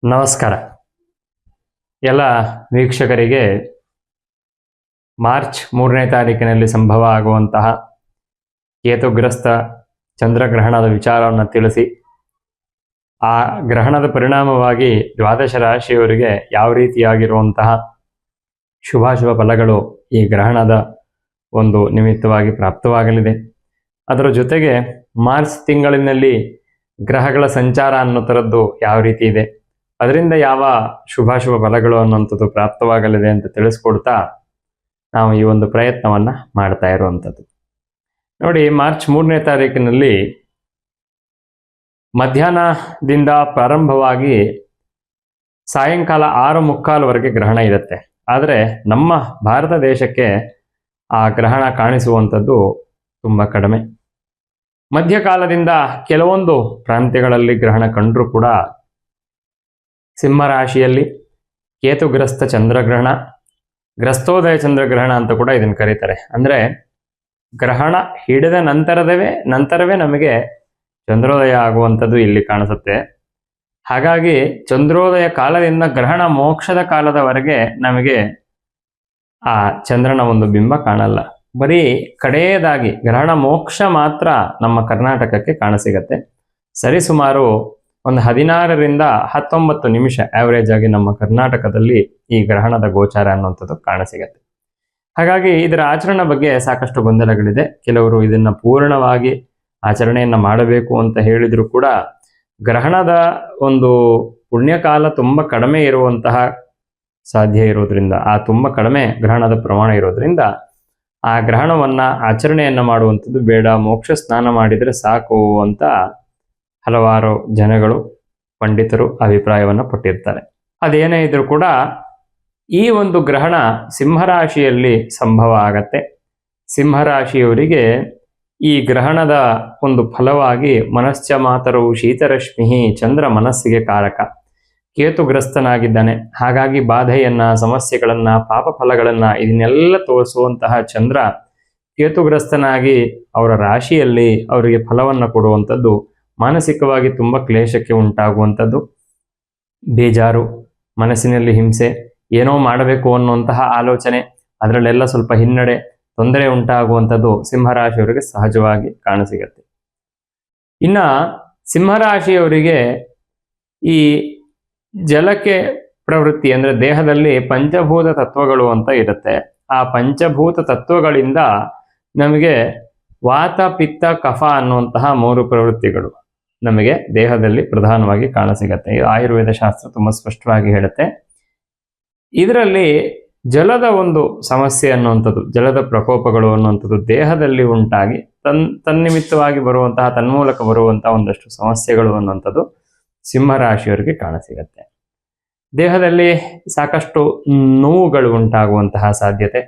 ನಮಸ್ಕಾರ ಎಲ್ಲ ವೀಕ್ಷಕರಿಗೆ ಮಾರ್ಚ್ 3ನೇ ತಾರೀಕಿನಲ್ಲಿ ಸಂಭವ ಆಗುವಂತಹ ಕೇತುಗ್ರಸ್ತ ಚಂದ್ರಗ್ರಹಣದ ವಿಚಾರವನ್ನು ತಿಳಿಸಿ ಆ ಗ್ರಹಣದ ಪರಿಣಾಮವಾಗಿ ದ್ವಾದಶ ರಾಶಿಯವರಿಗೆ ಯಾವ ರೀತಿಯಾಗಿರುವಂತಹ ಶುಭಾಶುಭ ಫಲಗಳು ಈ ಗ್ರಹಣದ ಒಂದು ನಿಮಿತ್ತವಾಗಿ ಪ್ರಾಪ್ತವಾಗಲಿದೆ. ಅದರ ಜೊತೆಗೆ ಮಾರ್ಚ್ ತಿಂಗಳಿನಲ್ಲಿ ಗ್ರಹಗಳ ಸಂಚಾರ ಅನ್ನೋ ಥರದ್ದು ಯಾವ ರೀತಿ ಇದೆ, ಅದರಿಂದ ಯಾವ ಶುಭಾಶುಭ ಫಲಗಳು ಅನ್ನುವಂಥದ್ದು ಪ್ರಾಪ್ತವಾಗಲಿದೆ ಅಂತ ತಿಳಿಸ್ಕೊಡ್ತಾ ನಾವು ಈ ಒಂದು ಪ್ರಯತ್ನವನ್ನು ಮಾಡ್ತಾ ಇರುವಂಥದ್ದು. ನೋಡಿ, ಮಾರ್ಚ್ 3ನೇ ತಾರೀಕಿನಲ್ಲಿ ಮಧ್ಯಾಹ್ನದಿಂದ ಪ್ರಾರಂಭವಾಗಿ ಸಾಯಂಕಾಲ 6:45ವರೆಗೆ ಗ್ರಹಣ ಇರುತ್ತೆ. ಆದರೆ ನಮ್ಮ ಭಾರತ ದೇಶಕ್ಕೆ ಆ ಗ್ರಹಣ ಕಾಣಿಸುವಂಥದ್ದು ತುಂಬ ಕಡಿಮೆ. ಮಧ್ಯಕಾಲದಿಂದ ಕೆಲವೊಂದು ಪ್ರಾಂತ್ಯಗಳಲ್ಲಿ ಗ್ರಹಣ ಕಂಡರೂ ಕೂಡ ಸಿಂಹರಾಶಿಯಲ್ಲಿ ಕೇತುಗ್ರಸ್ತ ಚಂದ್ರಗ್ರಹಣ, ಗ್ರಸ್ತೋದಯ ಚಂದ್ರಗ್ರಹಣ ಅಂತ ಕೂಡ ಇದನ್ನು ಕರೀತಾರೆ. ಅಂದರೆ ಗ್ರಹಣ ಹಿಡಿದ ನಂತರವೇ ನಮಗೆ ಚಂದ್ರೋದಯ ಆಗುವಂಥದ್ದು ಇಲ್ಲಿ ಕಾಣಿಸುತ್ತೆ. ಹಾಗಾಗಿ ಚಂದ್ರೋದಯ ಕಾಲದಿಂದ ಗ್ರಹಣ ಮೋಕ್ಷದ ಕಾಲದವರೆಗೆ ನಮಗೆ ಆ ಚಂದ್ರನ ಒಂದು ಬಿಂಬ ಕಾಣಲ್ಲ. ಬರೀ ಕಡೆಯದಾಗಿ ಗ್ರಹಣ ಮೋಕ್ಷ ಮಾತ್ರ ನಮ್ಮ ಕರ್ನಾಟಕಕ್ಕೆ ಕಾಣಸಿಗತ್ತೆ. ಸರಿಸುಮಾರು ಒಂದು 16ರಿಂದ 19 ನಿಮಿಷ ಆವರೇಜ್ ಆಗಿ ನಮ್ಮ ಕರ್ನಾಟಕದಲ್ಲಿ ಈ ಗ್ರಹಣದ ಗೋಚಾರ ಅನ್ನುವಂಥದ್ದು ಕಾಣಸಿಗತ್ತೆ. ಹಾಗಾಗಿ ಇದರ ಆಚರಣೆ ಬಗ್ಗೆ ಸಾಕಷ್ಟು ಗೊಂದಲಗಳಿದೆ. ಕೆಲವರು ಇದನ್ನು ಪೂರ್ಣವಾಗಿ ಆಚರಣೆಯನ್ನು ಮಾಡಬೇಕು ಅಂತ ಹೇಳಿದ್ರು ಕೂಡ ಗ್ರಹಣದ ಒಂದು ಪುಣ್ಯಕಾಲ ತುಂಬ ಕಡಿಮೆ ಇರುವಂತಹ ಸಾಧ್ಯ ಇರೋದ್ರಿಂದ, ತುಂಬ ಕಡಿಮೆ ಗ್ರಹಣದ ಪ್ರಮಾಣ ಇರೋದ್ರಿಂದ ಆ ಗ್ರಹಣವನ್ನು ಆಚರಣೆಯನ್ನು ಮಾಡುವಂಥದ್ದು ಬೇಡ, ಮೋಕ್ಷ ಸ್ನಾನ ಮಾಡಿದರೆ ಸಾಕು ಅಂತ ಹಲವಾರು ಜನಗಳು, ಪಂಡಿತರು ಅಭಿಪ್ರಾಯವನ್ನು ಪಟ್ಟಿರ್ತಾರೆ. ಅದೇನೇ ಇದ್ರೂ ಕೂಡ ಈ ಒಂದು ಗ್ರಹಣ ಸಿಂಹರಾಶಿಯಲ್ಲಿ ಸಂಭವ ಆಗತ್ತೆ. ಸಿಂಹರಾಶಿಯವರಿಗೆ ಈ ಗ್ರಹಣದ ಒಂದು ಫಲವಾಗಿ ಮನಶ್ಚ ಮಾತರವು ಶೀತರಶ್ಮಿ, ಚಂದ್ರ ಮನಸ್ಸಿಗೆ ಕಾರಕ, ಕೇತುಗ್ರಸ್ತನಾಗಿದ್ದಾನೆ. ಹಾಗಾಗಿ ಬಾಧೆಯನ್ನು, ಸಮಸ್ಯೆಗಳನ್ನು, ಪಾಪ ಫಲಗಳನ್ನು ಇದನ್ನೆಲ್ಲ ತೋರಿಸುವಂತಹ ಚಂದ್ರ ಕೇತುಗ್ರಸ್ತನಾಗಿ ಅವರ ರಾಶಿಯಲ್ಲಿ ಅವರಿಗೆ ಫಲವನ್ನು ಕೊಡುವಂಥದ್ದು ಮಾನಸಿಕವಾಗಿ ತುಂಬ ಕ್ಲೇಶಕ್ಕೆ ಉಂಟಾಗುವಂಥದ್ದು, ಬೇಜಾರು, ಮನಸ್ಸಿನಲ್ಲಿ ಹಿಂಸೆ, ಏನೋ ಮಾಡಬೇಕು ಅನ್ನುವಂತಹ ಆಲೋಚನೆ, ಅದರಲ್ಲೆಲ್ಲ ಸ್ವಲ್ಪ ಹಿನ್ನಡೆ, ತೊಂದರೆ ಉಂಟಾಗುವಂಥದ್ದು ಸಿಂಹರಾಶಿಯವರಿಗೆ ಸಹಜವಾಗಿ ಕಾಣಸಿಗತ್ತೆ. ಇನ್ನು ಸಿಂಹರಾಶಿಯವರಿಗೆ ಈ ಜಲಕ್ಕೆ ಪ್ರವೃತ್ತಿ ಅಂದರೆ ದೇಹದಲ್ಲಿ ಪಂಚಭೂತ ತತ್ವಗಳು ಅಂತ ಇರುತ್ತೆ. ಆ ಪಂಚಭೂತ ತತ್ವಗಳಿಂದ ನಮಗೆ ವಾತ, ಪಿತ್ತ, ಕಫ ಅನ್ನುವಂತಹ 3 ಪ್ರವೃತ್ತಿಗಳು ನಮಗೆ ದೇಹದಲ್ಲಿ ಪ್ರಧಾನವಾಗಿ ಕಾಣಸಿಗತ್ತೆ. ಆಯುರ್ವೇದ ಶಾಸ್ತ್ರ ತುಂಬ ಸ್ಪಷ್ಟವಾಗಿ ಹೇಳುತ್ತೆ. ಇದರಲ್ಲಿ ಜಲದ ಒಂದು ಸಮಸ್ಯೆ ಅನ್ನುವಂಥದ್ದು, ಜಲದ ಪ್ರಕೋಪಗಳು ಅನ್ನುವಂಥದ್ದು ದೇಹದಲ್ಲಿ ಉಂಟಾಗಿ ತನ್ನಿಮಿತ್ತವಾಗಿ ಬರುವಂತಹ, ತನ್ಮೂಲಕ ಬರುವಂತಹ ಒಂದಷ್ಟು ಸಮಸ್ಯೆಗಳು ಅನ್ನುವಂಥದ್ದು ಸಿಂಹರಾಶಿಯವರಿಗೆ ಕಾಣಸಿಗತ್ತೆ. ದೇಹದಲ್ಲಿ ಸಾಕಷ್ಟು ನೋವುಗಳು ಉಂಟಾಗುವಂತಹ ಸಾಧ್ಯತೆ,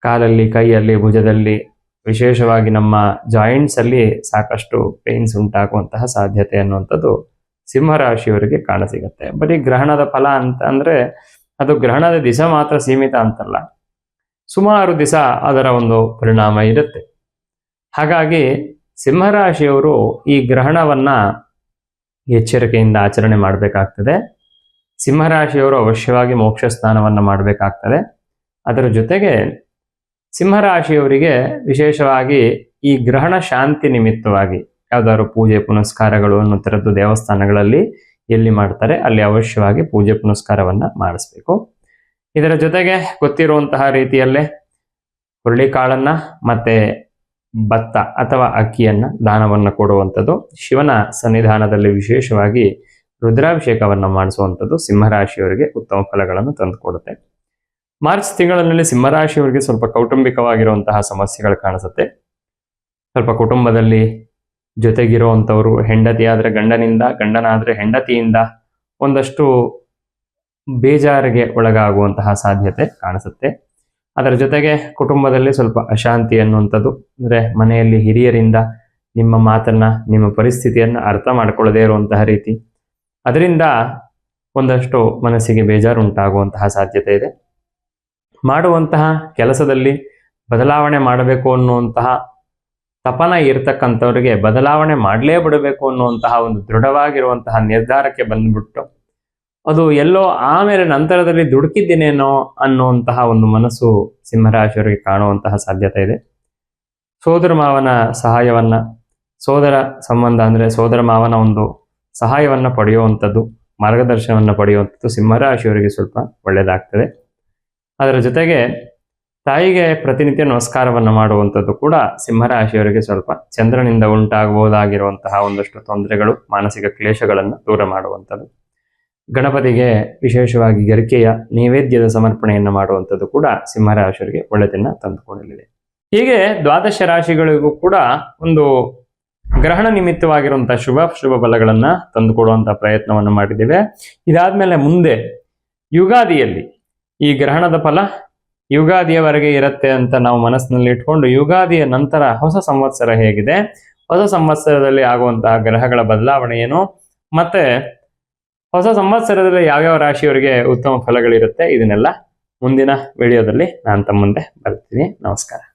ಕಾಲಲ್ಲಿ, ಕೈಯಲ್ಲಿ, ಭುಜದಲ್ಲಿ, ವಿಶೇಷವಾಗಿ ನಮ್ಮ ಜಾಯಿಂಟ್ಸಲ್ಲಿ ಸಾಕಷ್ಟು ಪೇನ್ಸ್ ಉಂಟಾಗುವಂತಹ ಸಾಧ್ಯತೆ ಅನ್ನುವಂಥದ್ದು ಸಿಂಹರಾಶಿಯವರಿಗೆ ಕಾಣಸಿಗತ್ತೆ. ಬರೀ ಗ್ರಹಣದ ಫಲ ಅಂತ ಅಂದರೆ ಅದು ಗ್ರಹಣದ ದಿವಸ ಮಾತ್ರ ಸೀಮಿತ ಅಂತಲ್ಲ, ಸುಮಾರು ದಿವಸ ಅದರ ಒಂದು ಪರಿಣಾಮ ಇರುತ್ತೆ. ಹಾಗಾಗಿ ಸಿಂಹರಾಶಿಯವರು ಈ ಗ್ರಹಣವನ್ನು ಎಚ್ಚರಿಕೆಯಿಂದ ಆಚರಣೆ ಮಾಡಬೇಕಾಗ್ತದೆ. ಸಿಂಹರಾಶಿಯವರು ಅವಶ್ಯವಾಗಿ ಮೋಕ್ಷ ಸ್ನಾನವನ್ನು ಮಾಡಬೇಕಾಗ್ತದೆ. ಅದರ ಜೊತೆಗೆ ಸಿಂಹರಾಶಿಯವರಿಗೆ ವಿಶೇಷವಾಗಿ ಈ ಗ್ರಹಣ ಶಾಂತಿ ನಿಮಿತ್ತವಾಗಿ ಯಾವುದಾದ್ರು ಪೂಜೆ ಪುನಸ್ಕಾರಗಳು ಅನ್ನೋ ಥರದ್ದು ದೇವಸ್ಥಾನಗಳಲ್ಲಿ ಎಲ್ಲಿ ಮಾಡ್ತಾರೆ ಅಲ್ಲಿ ಅವಶ್ಯವಾಗಿ ಪೂಜೆ ಪುನಸ್ಕಾರವನ್ನು ಮಾಡಿಸ್ಬೇಕು. ಇದರ ಜೊತೆಗೆ ಗೊತ್ತಿರುವಂತಹ ರೀತಿಯಲ್ಲೇ ಹುರುಳಿಕಾಳನ್ನು ಮತ್ತು ಭತ್ತ ಅಥವಾ ಅಕ್ಕಿಯನ್ನು ದಾನವನ್ನು ಕೊಡುವಂಥದ್ದು, ಶಿವನ ಸನ್ನಿಧಾನದಲ್ಲಿ ವಿಶೇಷವಾಗಿ ರುದ್ರಾಭಿಷೇಕವನ್ನು ಮಾಡಿಸುವಂಥದ್ದು ಸಿಂಹರಾಶಿಯವರಿಗೆ ಉತ್ತಮ ಫಲಗಳನ್ನು ತಂದುಕೊಡುತ್ತೆ. ಮಾರ್ಚ್ ತಿಂಗಳಿನಲ್ಲಿ ಸಿಂಹರಾಶಿಯವರಿಗೆ ಸ್ವಲ್ಪ ಕೌಟುಂಬಿಕವಾಗಿರುವಂತಹ ಸಮಸ್ಯೆಗಳು ಕಾಣಿಸುತ್ತೆ. ಸ್ವಲ್ಪ ಕುಟುಂಬದಲ್ಲಿ ಜೊತೆಗಿರುವಂಥವರು, ಹೆಂಡತಿ ಆದರೆ ಗಂಡನಿಂದ, ಗಂಡನಾದರೆ ಹೆಂಡತಿಯಿಂದ ಒಂದಷ್ಟು ಬೇಜಾರಿಗೆ ಒಳಗಾಗುವಂತಹ ಸಾಧ್ಯತೆ ಕಾಣಿಸುತ್ತೆ. ಅದರ ಜೊತೆಗೆ ಕುಟುಂಬದಲ್ಲಿ ಸ್ವಲ್ಪ ಅಶಾಂತಿ ಅನ್ನುವಂಥದ್ದು, ಅಂದರೆ ಮನೆಯಲ್ಲಿ ಹಿರಿಯರಿಂದ ನಿಮ್ಮ ಮಾತನ್ನು, ನಿಮ್ಮ ಪರಿಸ್ಥಿತಿಯನ್ನು ಅರ್ಥ ಮಾಡಿಕೊಳ್ಳದೇ ಇರುವಂತಹ ರೀತಿ, ಅದರಿಂದ ಒಂದಷ್ಟು ಮನಸ್ಸಿಗೆ ಬೇಜಾರು ಉಂಟಾಗುವಂತಹ ಸಾಧ್ಯತೆ ಇದೆ. ಮಾಡುವಂತಹ ಕೆಲಸದಲ್ಲಿ ಬದಲಾವಣೆ ಮಾಡಬೇಕು ಅನ್ನುವಂತಹ ತಪನ ಇರ್ತಕ್ಕಂಥವ್ರಿಗೆ ಬದಲಾವಣೆ ಮಾಡಲೇ ಬಿಡಬೇಕು ಅನ್ನುವಂತಹ ಒಂದು ದೃಢವಾಗಿರುವಂತಹ ನಿರ್ಧಾರಕ್ಕೆ ಬಂದ್ಬಿಟ್ಟು ಅದು ಎಲ್ಲೋ ಆಮೇಲೆ ನಂತರದಲ್ಲಿ ದುಡುಕಿದ್ದೇನೇನೋ ಅನ್ನುವಂತಹ ಒಂದು ಮನಸ್ಸು ಸಿಂಹರಾಶಿಯವರಿಗೆ ಕಾಣುವಂತಹ ಸಾಧ್ಯತೆ ಇದೆ. ಸೋದರ ಮಾವನ ಸಹಾಯವನ್ನ, ಸೋದರ ಸಂಬಂಧ ಅಂದರೆ ಸೋದರ ಮಾವನ ಒಂದು ಸಹಾಯವನ್ನ ಪಡೆಯುವಂಥದ್ದು, ಮಾರ್ಗದರ್ಶನವನ್ನು ಪಡೆಯುವಂಥದ್ದು ಸಿಂಹರಾಶಿಯವರಿಗೆ ಸ್ವಲ್ಪ ಒಳ್ಳೆಯದಾಗ್ತದೆ. ಅದರ ಜೊತೆಗೆ ತಾಯಿಗೆ ಪ್ರತಿನಿತ್ಯ ನಮಸ್ಕಾರವನ್ನು ಮಾಡುವಂಥದ್ದು ಕೂಡ ಸಿಂಹರಾಶಿಯವರಿಗೆ ಸ್ವಲ್ಪ ಚಂದ್ರನಿಂದ ಉಂಟಾಗಬಹುದಾಗಿರುವಂತಹ ಒಂದಷ್ಟು ತೊಂದರೆಗಳು, ಮಾನಸಿಕ ಕ್ಲೇಶಗಳನ್ನು ದೂರ ಮಾಡುವಂಥದ್ದು. ಗಣಪತಿಗೆ ವಿಶೇಷವಾಗಿ ಗರಿಕೆಯ ನೈವೇದ್ಯದ ಸಮರ್ಪಣೆಯನ್ನು ಮಾಡುವಂಥದ್ದು ಕೂಡ ಸಿಂಹರಾಶಿಯವರಿಗೆ ಒಳ್ಳೆಯದನ್ನು ತಂದುಕೊಡಲಿದೆ. ಹೀಗೆ ದ್ವಾದಶ ರಾಶಿಗಳಿಗೂ ಕೂಡ ಒಂದು ಗ್ರಹಣ ನಿಮಿತ್ತವಾಗಿರುವಂತಹ ಶುಭ ಫಲಗಳನ್ನ ತಂದುಕೊಡುವಂತಹ ಪ್ರಯತ್ನವನ್ನು ಮಾಡಿದ್ದೇವೆ. ಇದಾದ್ಮೇಲೆ ಮುಂದೆ ಯುಗಾದಿಯಲ್ಲಿ ಈ ಗ್ರಹಣದ ಫಲ ಯುಗಾದಿಯವರೆಗೆ ಇರುತ್ತೆ ಅಂತ ನಾವು ಮನಸ್ಸಿನಲ್ಲಿ ಇಟ್ಕೊಂಡು ಯುಗಾದಿಯ ನಂತರ ಹೊಸ ಸಂವತ್ಸರ ಹೇಗಿದೆ, ಹೊಸ ಸಂವತ್ಸರದಲ್ಲಿ ಆಗುವಂತಹ ಗ್ರಹಗಳ ಬದಲಾವಣೆ ಏನು, ಮತ್ತೆ ಹೊಸ ಸಂವತ್ಸರದಲ್ಲಿ ಯಾವ್ಯಾವ ರಾಶಿಯವರಿಗೆ ಉತ್ತಮ ಫಲಗಳಿರುತ್ತೆ, ಇದನ್ನೆಲ್ಲ ಮುಂದಿನ ವಿಡಿಯೋದಲ್ಲಿ ನಾನು ತಮ್ಮ ಮುಂದೆ ಬರ್ತೀನಿ. ನಮಸ್ಕಾರ.